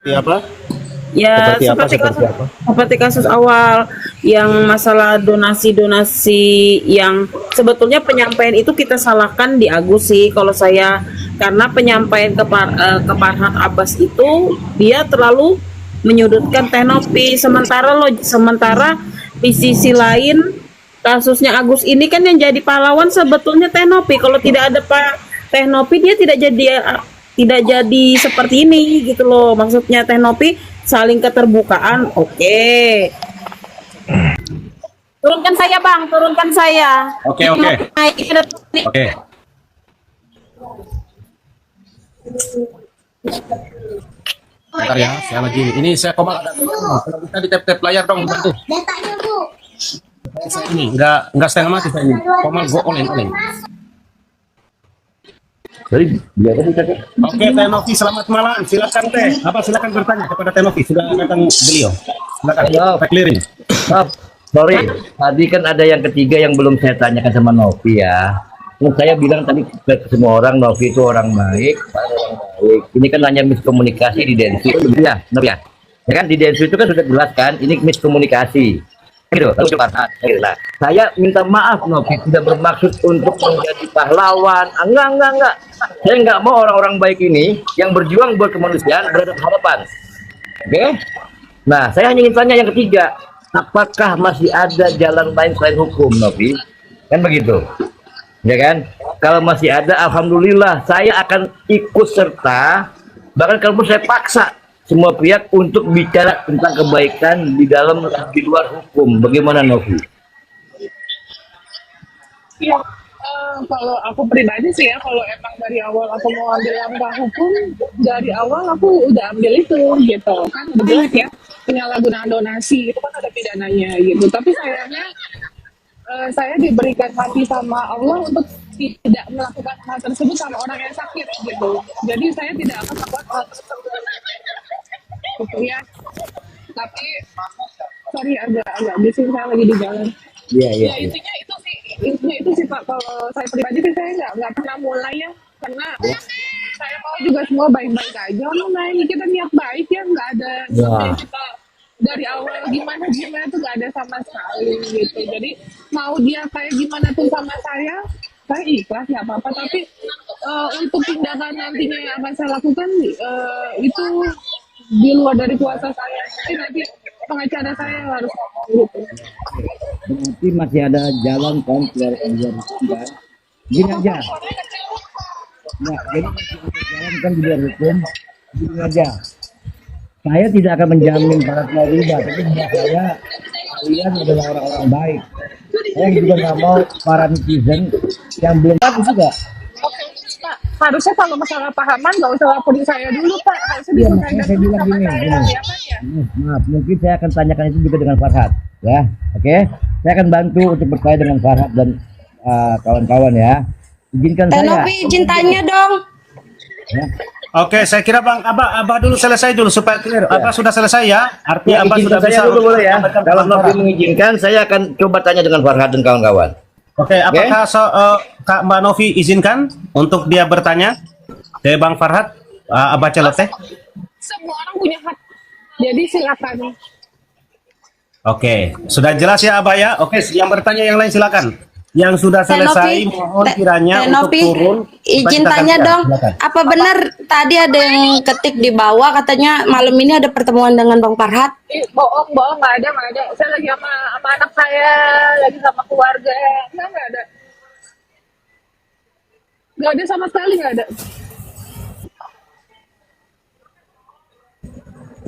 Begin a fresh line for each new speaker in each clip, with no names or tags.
Apa?
Ya,
Seperti apa?
seperti
Seperti
kasus
apa?
seperti kasus awal yang masalah donasi-donasi yang sebetulnya penyampaian itu kita salahkan di Agus sih kalau saya, karena penyampaian ke Farhad Abbas itu dia terlalu menyudutkan Teh Novi, sementara di sisi lain kasusnya Agus ini kan yang jadi pahlawan sebetulnya Teh Novi. Kalau tidak ada Pak Teh Novi dia tidak jadi seperti ini gitu loh. Maksudnya Teh Novi saling keterbukaan. Oke. Turunkan saya, Bang, turunkan saya.
Oke,
Ini
oke.
mau naikin
Oke. Bentar ya, saya lagi. Ini saya Komal ada. Kalau bisa di tap layar dong, bantu.
Datanya Bu.
Saya ini enggak setengah mati saya ini. Komal go oleng.
Jadi biar apa kita
Oke, Teh Novi, selamat malam. Silakan Teh. Silakan bertanya kepada Teh Novi. Sudah datang beliau. Silakan.
Halo.
Saya clearing.
Maaf, sorry. Tadi kan ada yang ketiga yang belum saya tanyakan sama Novi ya. Terus saya bilang tadi ke semua orang Novi itu orang baik, orang baik. Ini kan hanya miskomunikasi di Densu, ya, Novi ya. Ya kan di Densu itu kan sudah jelas kan, ini miskomunikasi. Gitu, nah, saya minta maaf Novi, tidak bermaksud untuk menjadi pahlawan. Enggak. Saya nggak mau orang-orang baik ini yang berjuang buat kemanusiaan berhadapan. Oke? Nah, saya hanya ingin tanya yang ketiga, apakah masih ada jalan lain selain hukum, Novi? Kan begitu, ya kan? Kalau masih ada, alhamdulillah, saya akan ikut serta, bahkan kalau saya paksa semua pihak untuk bicara tentang kebaikan di luar hukum. Bagaimana, Novi?
Ya, kalau aku pribadi sih ya, kalau emang dari awal aku mau ambil langkah hukum, dari awal aku udah ambil itu gitu kan, udah jelas ya, penyalahgunaan donasi itu kan ada pidananya gitu. Tapi sayangnya saya diberikan hati sama Allah untuk tidak melakukan hal tersebut sama orang yang sakit gitu. Jadi saya tidak akan melakukan hal tersebut gitu ya. Tapi sorry agak bising, saya lagi di jalan.
Iya.
Ya intinya itu sih Pak, kalau saya pribadi sih saya nggak pernah mulai ya, karena saya mau juga semua baik-baik aja. Nah ini kita niat baik ya, nggak ada sampai kita dari awal gimana tuh nggak ada sama sekali gitu. Jadi mau dia kayak gimana tuh sama saya ikhlas nggak apa-apa. Tapi untuk tindakan nantinya yang akan saya lakukan itu di luar dari kuasa saya. Jadi nanti pengacara saya yang harus gitu.
Berarti masih ada jalan kan keluar hukum kan? Gini aja. Nah, jadi masih ada jalan kan di luar hukum. Gini aja. Saya tidak akan menjamin para terlibat, tapi buat saya kalian adalah orang-orang baik. Saya juga nggak mau para netizen yang belum tahu juga.
Oke, Pak. Harusnya kalau masalah pahaman nggak usah laporin saya dulu, Pak. Harusnya
Iya,
diselesaikan
makanya saya
dulu
bilang
sama
gini,
saya,
gini.
ya kan ya?
Maaf, mungkin saya akan tanyakan itu juga dengan Farhad, ya, oke? Saya akan bantu untuk bertanya dengan Farhad dan kawan-kawan ya. Izinkan
Teh
saya.
Novi izin tanya dong.
Ya.
Oke, saya kira Bang Abah dulu selesai dulu supaya clear. Abah sudah selesai ya? Artinya Abah
Izinkan
sudah
saya
bisa
dulu boleh ya.
menyampaikan
Kalau
pendapat.
Novi mengizinkan, saya akan coba tanya dengan Farhad dan kawan-kawan.
Oke, apakah Kak Mbak Novi izinkan untuk dia bertanya ke Bang Farhad, Abah Celoteh?
Semua orang punya hak. Jadi silakan.
Oke, sudah jelas ya Abah ya? Oke, yang bertanya yang lain silakan. Yang sudah selesai mohon kiranya
Teh
untuk
Novi,
turun.
izin
supaya kita
tanya
gantian.
dong.
Silakan.
Apa benar tadi ada yang ketik di bawah katanya malam ini ada pertemuan dengan Bang Farhad?
Bohong, nggak ada. Saya lagi sama anak saya, lagi sama keluarga. Nggak ada. Nggak ada sama sekali, nggak ada.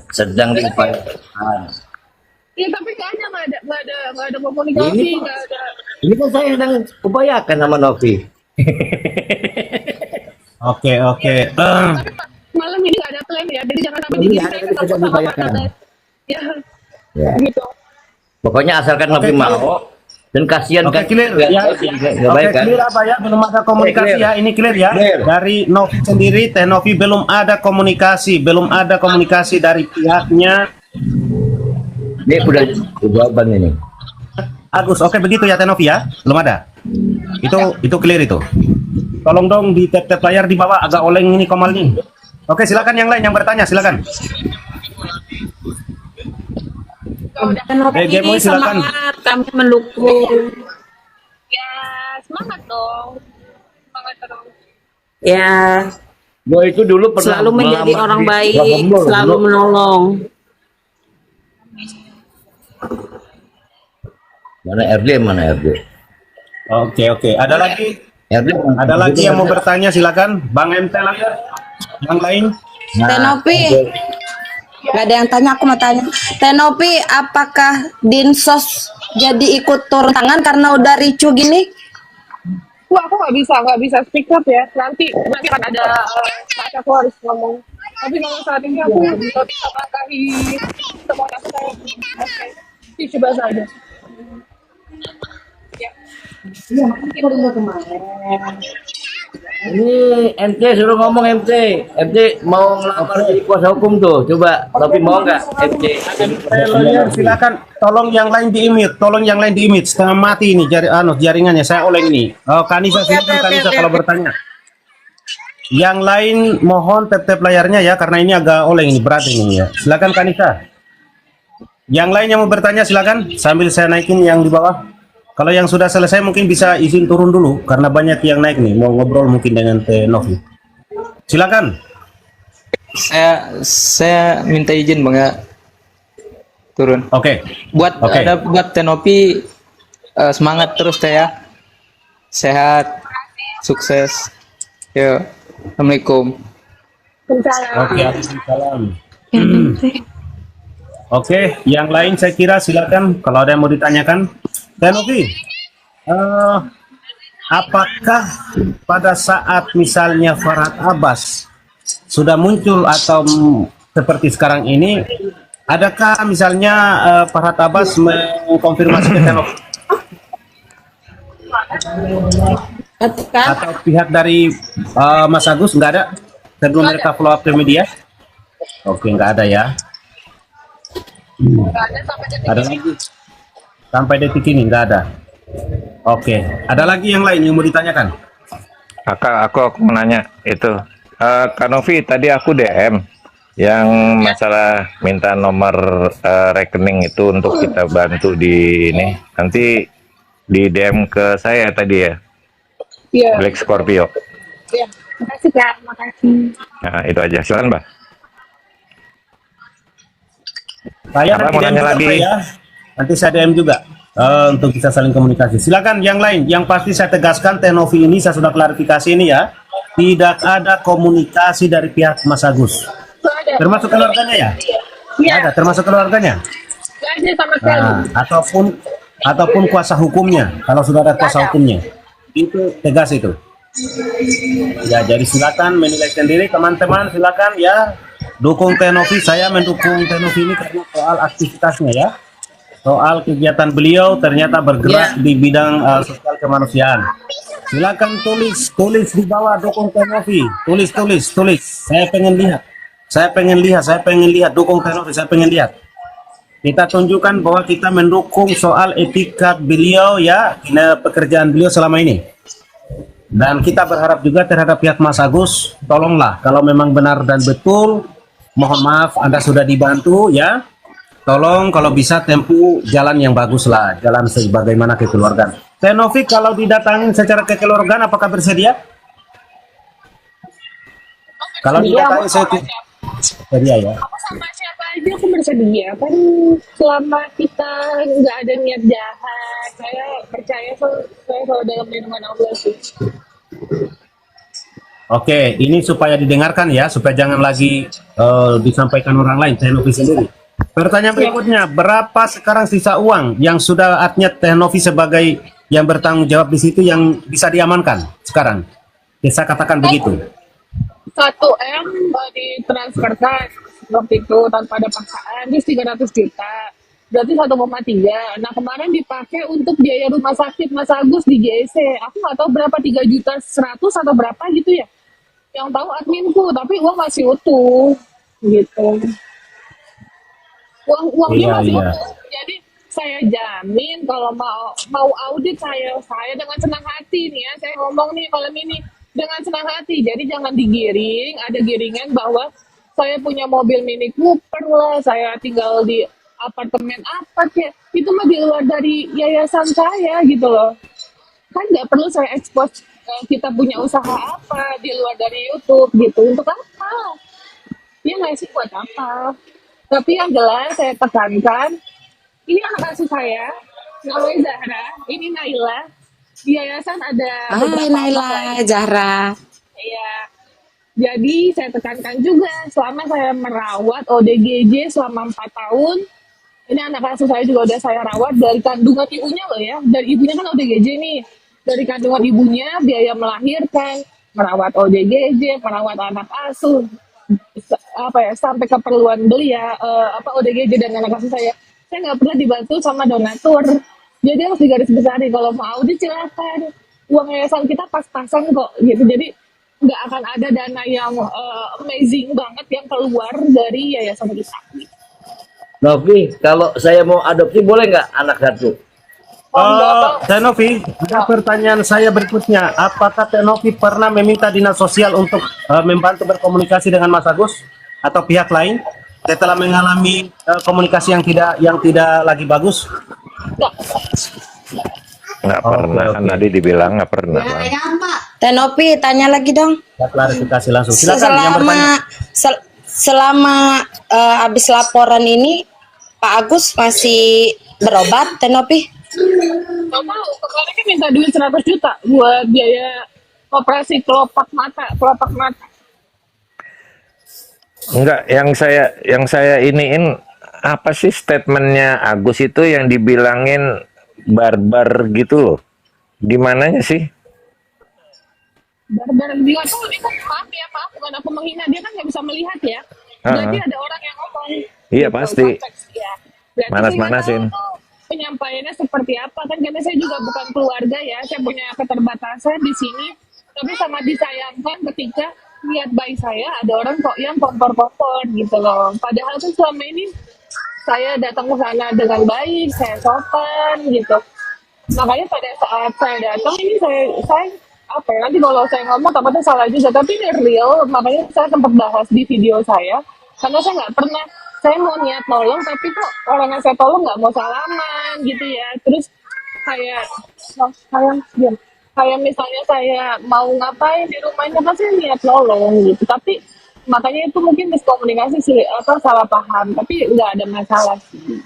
Sedang diupayakan.
Iya, tapi nggak ada komunikasi, nggak ada.
Ini kan saya sedang upayakan sama Novi.
Oke.
Tapi malam ini nggak ada plan ya, jadi jangan sampai
Iya,
digini.
ada sedang diupayakan.
Ya,
Ya.
gitu.
Pokoknya asalkan Novi
Oke,
mau dan kasihan
Oke,
kan.
clear ya.
Nggak
Oke,
baik kan?
clear apa ya? Belum ada komunikasi
Clear.
ya. Ini clear ya.
Clear.
Dari Novi sendiri, Teh Novi belum ada komunikasi dari pihaknya.
Ini udah jawaban ini.
Agus, oke begitu ya Teh Novi ya? Belum ada. Itu clear itu. Tolong dong di tap layar di bawah agak oleng ini Komal nih. Oke, silakan yang lain yang bertanya, silakan.
Novi
Gemoy, silakan.
semangat, kami mendukung.
Ya, semangat dong. Semangat terus.
Ya,
Gue itu dulu pernah
selalu menjadi
melamar
orang
di
baik,
Dragon Ball,
selalu
dulu.
menolong.
Mana RD, mana RD?
Oke. Ada lagi?
RD
Ada lagi yang mau bertanya, silakan. Bang MT lagi. Yang lain?
Tenopi, nggak ada yang tanya, aku mau tanya. Tenopi, apakah Dinsos jadi ikut turun tangan karena udah ricu gini?
Wah, aku nggak bisa speak up ya. Nanti kan ada saat aku harus ngomong. Tapi kalau saat ini aku nggak bisa melangkahi semua yang saya. Oke, coba saja. Ya.
Ini MT suruh ngomong MT. MT mau ngelamar jadi kuasa hukum tuh. Coba, tapi mau nggak MT?
Silakan. Tolong yang lain di-mute. Setengah mati ini jaringannya. Saya oleng ini. Kanisa, silakan Kanisa kalau bertanya. Yang lain mohon tap layarnya ya, karena ini agak oleng ini, berat ini ya. Silakan Kanisa. Yang lain yang mau bertanya silakan, sambil saya naikin yang di bawah. Kalau yang sudah selesai mungkin bisa izin turun dulu, karena banyak yang naik nih, mau ngobrol mungkin dengan Teh Novi. Silakan.
Saya minta izin Bang ya turun.
Oke.
Buat Tenopi semangat terus Teh ya. Sehat, sukses. Yo. Assalamualaikum.
Oke, Waalaikumsalam. Oke, yang lain saya kira silakan kalau ada yang mau ditanyakan. Teh Novi, apakah pada saat misalnya Farhad Abbas sudah muncul atau seperti sekarang ini, adakah misalnya Farhad Abbas mengkonfirmasi ke Teh Novi? Atau pihak dari Mas Agus nggak ada? Sebelum mereka follow up ke media? Oke, nggak ada ya. Ada lagi? Sampai detik ini nggak ada. Oke, ada lagi yang lain yang mau ditanyakan?
Aku mau nanya itu, Kak Novi, tadi aku DM yang masalah minta nomor rekening itu untuk kita bantu di ini. Nanti di DM ke saya tadi ya,
Iya.
Black Scorpio.
Iya. Makasih Kak, makasih.
Nah itu aja, silakan Mbak.
Saya
Apa,
nanti
mau
DM
nanya
juga,
lagi?
Pak, ya. Nanti saya DM juga untuk bisa saling komunikasi. Silakan yang lain. Yang pasti saya tegaskan Teh Novi ini saya sudah klarifikasi ini ya. Tidak ada komunikasi dari pihak Mas Agus. Termasuk keluarganya ya?
Iya.
Ada, termasuk keluarganya.
Nggak ada sama sekali.
Nah, ataupun kuasa hukumnya. Kalau sudah ada kuasa hukumnya, itu tegas itu. Ya, jadi silakan menilai sendiri teman-teman. Silakan ya dukung Teh Novi. Saya mendukung Teh Novi ini karena soal aktivitasnya ya. Soal kegiatan beliau ternyata bergerak di bidang sosial kemanusiaan. Silakan tulis di bawah dukung Teh Novi. Tulis. Saya pengen lihat dukung Teh Novi. Saya pengen lihat. Kita tunjukkan bahwa kita mendukung soal etika beliau ya, pekerjaan beliau selama ini. Dan kita berharap juga terhadap pihak Mas Agus, tolonglah kalau memang benar dan betul, mohon maaf Anda sudah dibantu ya. Tolong kalau bisa tempuh jalan yang bagus lah, jalan sebagaimana kekeluargaan. Teh Novi kalau didatangin secara kekeluargaan apakah bersedia? Kalau didatangin saya bersedia ya.
Aku sama siapa aja aku bersedia. Kan selama kita nggak ada niat jahat, saya percaya saya selalu dalam lindungan Allah sih.
Oke, ini supaya didengarkan ya, supaya jangan lagi disampaikan orang lain, Teh Novi sendiri. Pertanyaan berikutnya, berapa sekarang sisa uang yang sudah artinya Teh Novi sebagai yang bertanggung jawab di situ yang bisa diamankan sekarang? Bisa katakan begitu.
1M ditransferkan waktu itu tanpa ada paksaan, terus 300 juta. Berarti 1,3. Nah kemarin dipakai untuk biaya rumah sakit Mas Agus di JSC. Aku nggak tahu berapa, 3.100.000 atau berapa gitu ya. Yang tahu adminku, tapi uang masih utuh gitu. Uangnya masih utuh. Jadi saya jamin kalau mau audit saya dengan senang hati nih ya. Saya ngomong nih malam ini dengan senang hati. Jadi jangan digiring, ada giringan bahwa saya punya mobil Mini Cooper lah, saya tinggal di apartemen apa kayak itu mah di luar dari yayasan saya gitu loh. Kan nggak perlu saya expose kita punya usaha apa di luar dari YouTube gitu. Untuk apa? Ya nggak sih buat apa? Tapi yang jelas saya tekankan, ini anak asuh saya, namanya Zahra, ini Naila. Di yayasan ada
Hai
beberapa anak
Naila,
lain.
Zahra.
Iya. Jadi saya tekankan juga selama saya merawat ODGJ selama 4 tahun, ini anak asuh saya juga udah saya rawat dari kandungan ibunya loh ya. Dari ibunya kan ODGJ nih. Dari kandungan ibunya, biaya melahirkan, merawat ODGJ, merawat anak asuh, apa ya, sampai keperluan beli ya, apa ODGJ dan anak asuh saya. Saya nggak pernah dibantu sama donatur. Jadi harus digarisbawahi kalau mau audit silakan. Uang yayasan kita pas-pasan kok gitu. Jadi nggak akan ada dana yang amazing banget yang keluar dari yayasan kita.
Novi, kalau saya mau adopsi boleh nggak anak satu?
Teh Novi, ada pertanyaan saya berikutnya. Apakah Teh Novi pernah meminta dinas sosial untuk membantu berkomunikasi dengan Mas Agus atau pihak lain setelah mengalami komunikasi yang tidak lagi bagus?
Nggak pernah, kan tadi dibilang nggak pernah, Bang.
Teh Novi, tanya lagi dong.
Ya, klarifikasi langsung. Silakan yang bertanya.
Selama habis laporan ini Pak Agus masih berobat, Teh Novi?
Gak tahu, kemarin kan minta duit 100 juta buat biaya operasi kelopak mata.
Enggak, yang saya iniin apa sih statementnya Agus itu yang dibilangin barbar gitu loh. Di mananya sih?
Barbar dia tuh ini kan maaf bukan aku menghina, dia kan nggak bisa melihat ya. Berarti ada orang yang ngomong.
Iya,
gitu,
pasti.
konteks, ya. Berarti
Manas-manasin.
saya nggak tahu tuh penyampaiannya seperti apa kan, karena saya juga bukan keluarga ya, saya punya keterbatasan di sini. Tapi sangat disayangkan ketika niat baik saya ada orang kok yang kompor-kompor gitu loh. Padahal kan selama ini saya datang ke sana dengan baik, saya sopan gitu. Makanya pada saat saya datang ini saya apa ya, nanti kalau saya ngomong takutnya salah juga, tapi ini real. Makanya saya sempat bahas di video saya, karena saya nggak pernah, saya mau niat nolong tapi kok orang yang saya tolong nggak mau salaman gitu ya. Terus kayak misalnya saya mau ngapain di rumahnya kan saya niat nolong gitu, tapi makanya itu mungkin miskomunikasi sih atau salah paham, tapi nggak ada masalah sih.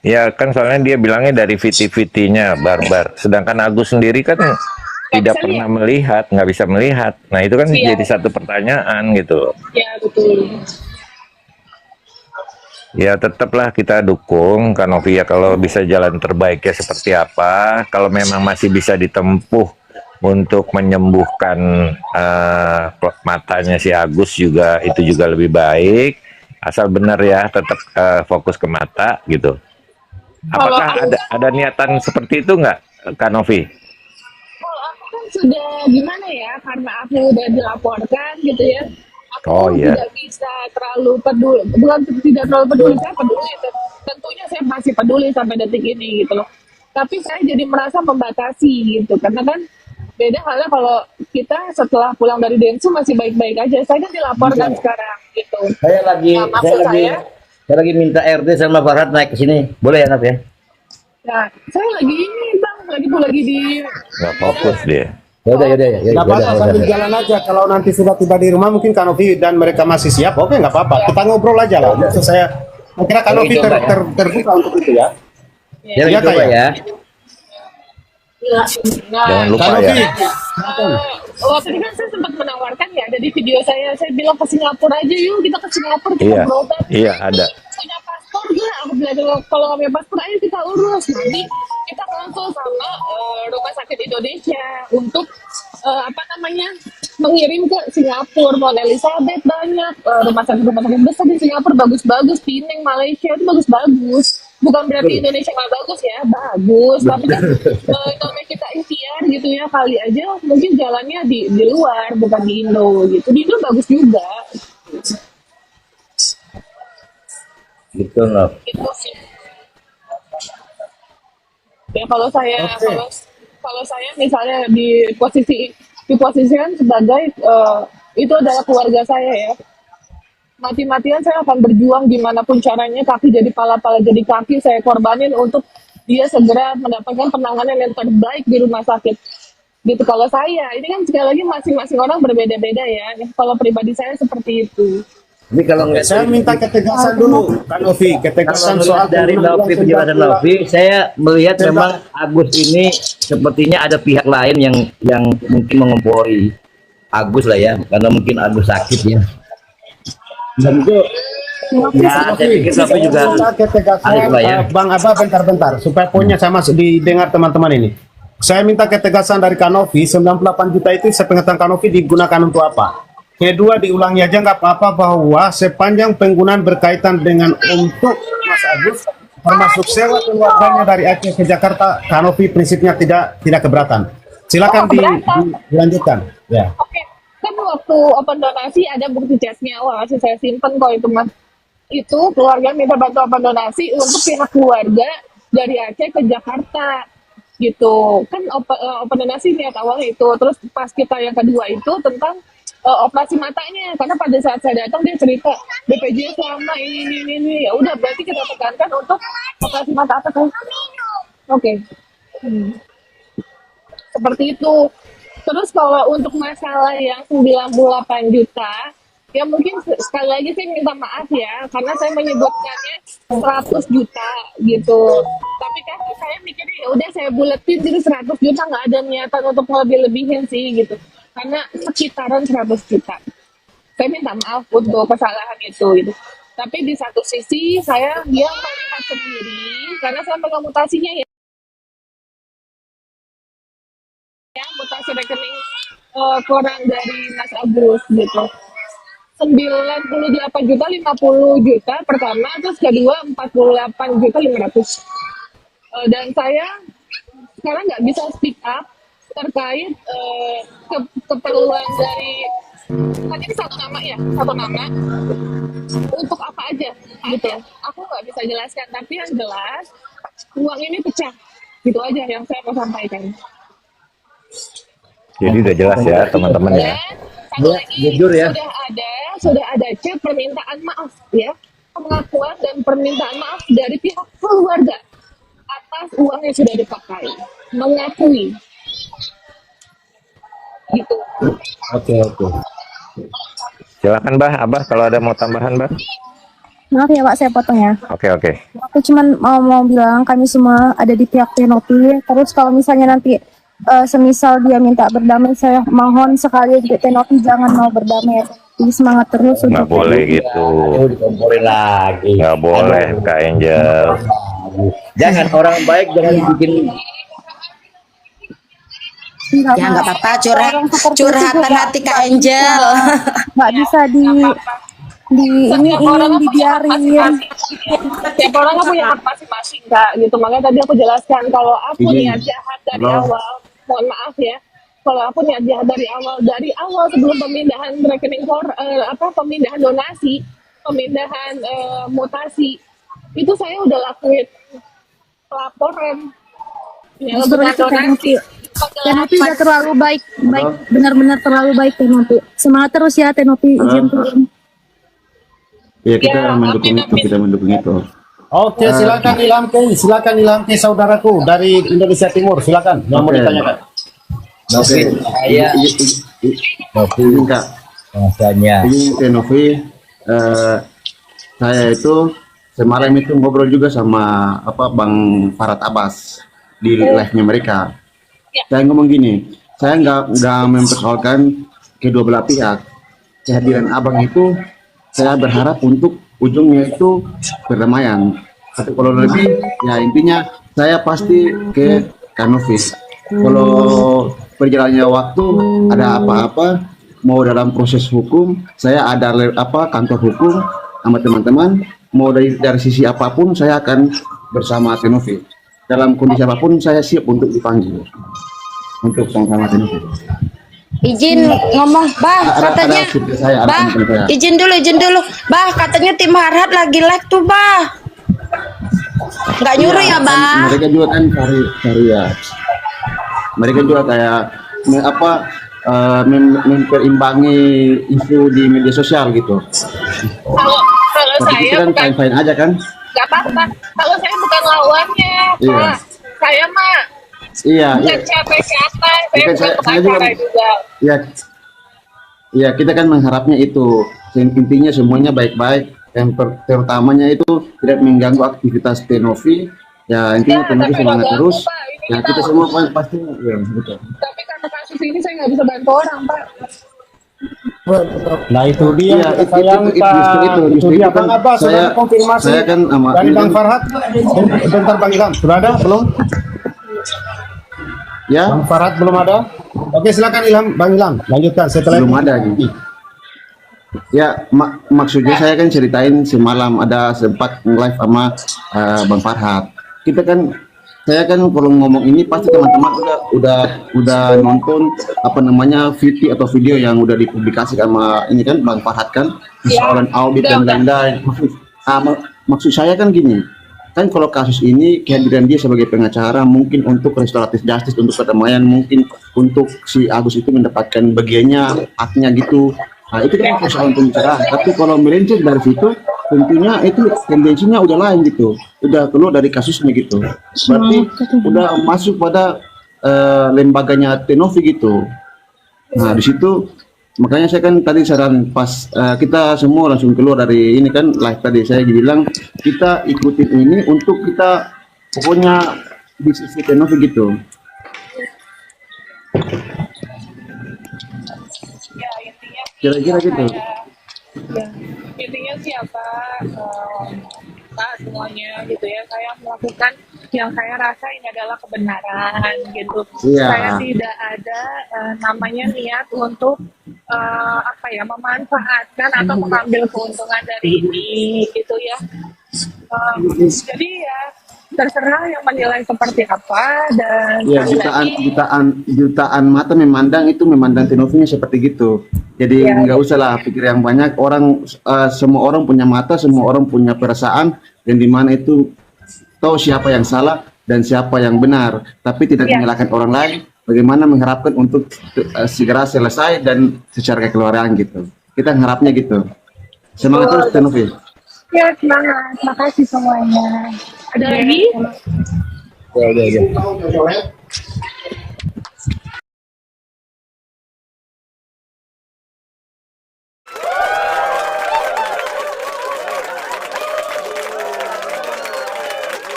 Ya kan soalnya dia bilangnya dari VT-VT-nya barbar. Sedangkan Agus sendiri kan tidak
bisa
pernah melihat, nggak bisa melihat. Nah itu kan
Iya.
jadi satu pertanyaan gitu.
Ya betul.
Ya tetaplah kita dukung Kak Novi ya, kalau bisa jalan terbaiknya seperti apa. Kalau memang masih bisa ditempuh untuk menyembuhkan matanya si Agus juga, itu juga lebih baik. Asal benar ya, tetap fokus ke mata gitu. Apakah ada niatan seperti itu nggak Kak Novi?
Kalau aku kan sudah gimana ya, karena aku udah dilaporkan gitu ya, aku
Oh, iya.
tidak bisa terlalu peduli, bukan tidak terlalu peduli, saya peduli, tentunya saya masih peduli sampai detik ini gitu loh. Tapi saya jadi merasa membatasi gitu, karena kan beda halnya kalau kita setelah pulang dari Densu masih baik-baik aja, saya kan dilaporkan sekarang gitu.
Saya lagi
Nah, maksud
saya lagi minta RT sama Farhat naik ke sini. Boleh ya, Naf ya?
Nah, saya lagi ini bang, lagi di
Nggak fokus dia.
Ya udah.
Nggak apa-apa, sambil jalan aja. Kalau nanti sudah tiba di rumah, mungkin Kak Novi dan mereka masih siap. Oke, nggak apa-apa. Kita ngobrol aja lah. Maksud saya kira Kak Novi terbuka untuk itu ya.
Ya,
Iya,
coba
Kak,
ya.
Nah,
Jangan lupa
Kak
ya.
Novi,
waktu itu kan saya sempat menawarkan ya, ada di video saya bilang ke Singapura aja yuk, kita ke Singapura kita
Iya,
berobat.
iya ada.
Punya paspor nggak? Aku bilang kalau nggak punya paspor ayo kita urus, nanti kita konsul sama Rumah Sakit Indonesia untuk apa namanya, mengirim ke Singapura. Mount Elizabeth banyak, rumah sakit besar di Singapura bagus-bagus, Penang Malaysia itu bagus-bagus. Bukan berarti Indonesia nggak bagus ya, bagus. Tapi kan namanya kita ikhtiar gitu ya, kali aja mungkin jalannya di luar, bukan di Indo gitu. Di Indo bagus juga.
Gitu, Naf.
Gitu sih. Ya kalau saya kalau saya misalnya diposisikan sebagai itu adalah keluarga saya ya. mati-matian saya akan berjuang gimana pun caranya, kaki jadi pala jadi kaki, saya korbanin untuk dia segera mendapatkan penanganan yang terbaik di rumah sakit. Gitu kalau saya. Ini kan sekali lagi masing-masing orang berbeda-beda ya. Kalau pribadi saya seperti itu.
Ini kalau ngeliat
Saya minta ketegasan dulu, Kak Novi, ketegasan soal
dari Novi, penjelasan Novi, saya melihat memang Agus ini sepertinya ada pihak lain yang mungkin mengompori Agus lah ya, karena mungkin Agus sakit ya. Dan itu ya, saya pikir Novi juga
ketegasan,
Arif lah ya.
Bang Abah bentar, supaya poinnya sama didengar teman-teman ini. Saya minta ketegasan dari Kak Novi, 98 juta itu sepengetahuan Kak Novi digunakan untuk apa? Kedua, diulangi aja nggak apa-apa bahwa sepanjang penggunaan berkaitan dengan untuk Mas Agus, termasuk sewa keluarganya dari Aceh ke Jakarta, Kak Novi prinsipnya tidak keberatan. Silakan dilanjutkan. Ya.
Oke, kan waktu open donasi ada bukti chatnya, wah masih saya simpen kok itu Mas. Itu keluarga minta bantu open donasi untuk pihak keluarga dari Aceh ke Jakarta gitu. Kan open donasi niat awalnya itu, terus pas kita yang kedua itu tentang operasi matanya, karena pada saat saya datang dia cerita BPJS selama ini ya udah berarti kita tekankan untuk operasi mata apa kan? Oke. Seperti itu. Terus kalau untuk masalah yang 98 juta, ya mungkin sekali lagi saya minta maaf ya, karena saya menyebutkannya 100 juta gitu. Tapi kan saya mikirnya ya udah saya buletin jadi 100 juta, nggak ada niatan untuk lebih-lebihin sih gitu. Karena sekitaran 100 juta. Saya minta maaf untuk kesalahan itu gitu. Tapi di satu sisi saya dia melihat sendiri karena saya pegang mutasinya ya. Mutasi rekening kurang dari Mas Agus gitu. 98 juta 50 juta pertama, terus kedua 48 juta 500. Dan saya sekarang nggak bisa speak up terkait keperluan dari kan ini satu nama untuk apa aja gitu. Aku nggak bisa jelaskan, tapi yang jelas uang ini pecah gitu aja yang saya mau sampaikan.
Jadi udah jelas ya teman-teman ya.
Dan satu lagi,
jujur ya.
sudah ada chat permintaan maaf ya, pengakuan dan permintaan maaf dari pihak keluarga atas uang yang sudah dipakai, mengakui gitu.
Oke.
Silakan Abah kalau ada mau tambahan
Maaf ya Pak, saya potong ya.
Oke.
Aku cuman mau bilang kami semua ada di pihak Tenopi. Terus kalau misalnya nanti semisal dia minta berdamai, saya mohon sekali Tenopi jangan mau berdamai ya. Jadi semangat terus.
Nggak boleh gitu.
Dikomporin lagi.
Nggak boleh Kak Angel.
Jangan orang baik jangan bikin.
Ya
nggak apa-apa, curhatan hati Kak Angel.
Nggak bisa ini dibiarin.
Setiap orang kan punya hak masing-masing Kak gitu. Makanya tadi aku jelaskan kalau aku niat jahat dari awal, mohon maaf ya, kalau aku niat jahat dari awal sebelum pemindahan rekening pemindahan donasi, pemindahan mutasi, itu saya udah lakuin laporan ya, untuk donasi.
Tenopi udah terlalu baik, benar-benar terlalu baik Tenopi. Semangat terus ya Tenopi, izin turun.
Ya kita mendukung itu.
Oke, silakan Ilhamke saudaraku dari Indonesia Timur, silakan yang mau ditanyakan.
Oke, saya
Novi Kak.
rasanya.
Ini Novi, saya itu semalam itu ngobrol juga sama Bang Farad Abbas di live-nya mereka. Saya ngomong gini, saya nggak mempersoalkan kedua belah pihak. Kehadiran abang itu saya berharap untuk ujungnya itu perdamaian. Tapi kalau lebih, ya intinya saya pasti ke Kanovis. Kalau perjalannya waktu ada apa-apa, mau dalam proses hukum, saya ada kantor hukum sama teman-teman. Mau dari sisi apapun, saya akan bersama Tenovi. Dalam kondisi apapun, saya siap untuk dipanggil untuk sama Tenovi.
Izin ngomong, katanya, izin dulu, katanya tim Harhat lagi live tuh, nggak nyuruh ya,
Mereka juga kan cari ya. Mereka juga kayak memperimbangi isu di media sosial gitu.
Kalau
Tapi
saya
kita kan
bukan,
fine-fine aja kan?
nggak apa-apa. Kalau saya bukan lawannya,
Iya.
Pak. Saya mah
Iya,
bukan siapa-siapa. Saya
Bukan,
bukan
saya juga-
pengacara juga.
ya, ya kita kan mengharapnya itu. Intinya semuanya baik-baik. Yang terutamanya itu tidak mengganggu aktivitas Tenovi. Ya intinya
Ya,
Tenovi
tapi
semangat
nggak
terus.
ganggu, Pak. Ini
Ya
kita-
kita semua pasti ya, betul.
Tapi karena kasus ini saya nggak bisa bantu orang, Pak.
Nah itu dia
Iya,
yang kita sayangkan.
justru
Itu dia
itu kan
Bang Abbas sudah
saya-
konfirmasi
saya kan sama-
dari
ini
Bang
kan-
Farhat. Bentar Bang Ilham, sudah ada belum?
Ya,
Bang Farhat belum ada. Oke silakan Ilham, Bang Ilham lanjutkan setelah
belum
itu.
ada gitu. Ya, maksudnya saya kan ceritain semalam ada sempat live sama Bang Farhat. Kita kan, saya kan kalau ngomong ini pasti teman-teman udah nonton apa namanya VT atau video yang udah dipublikasikan sama ini kan Bang Farhat kan, persoalan audit dan lain-lain. Maksud saya kan gini, kan kalau kasus ini kehadiran dia sebagai pengacara mungkin untuk restoratif justice, untuk perdamaian, mungkin untuk si Agus itu mendapatkan bagiannya, haknya gitu. Nah itu kan persoalan pembicaraan. Tapi kalau melenceng dari situ, tentunya itu tendensinya udah lain gitu, udah keluar dari kasusnya gitu. Berarti udah masuk pada lembaganya Tenovi gitu. Nah di situ makanya saya kan tadi saran pas kita semua langsung keluar dari ini kan live tadi saya bilang kita ikutin ini untuk kita pokoknya di sisi Tenovi gitu.
Ya intinya
Kira-kira gitu.
ya, intinya siapa Pak semuanya gitu ya, saya melakukan yang saya rasa ini adalah kebenaran gitu.
Iya.
Saya tidak ada namanya niat untuk apa ya, memanfaatkan atau mengambil keuntungan dari ini gitu ya. Jadi ya terserah yang menilai seperti apa, dan
Ya jutaan mata memandang Tenovinya seperti gitu. Jadi
Ya.
nggak usah lah pikir yang banyak. Orang semua orang punya mata, semua orang punya perasaan, dan di mana itu tahu siapa yang salah dan siapa yang benar. Tapi tidak
Ya.
menyalahkan orang lain. Bagaimana mengharapkan untuk segera selesai dan secara kekeluargaan gitu. Kita harapnya gitu. Semangat terus Tenovi.
Ya, semangat. Makasih semuanya. Ada lagi?
Ya,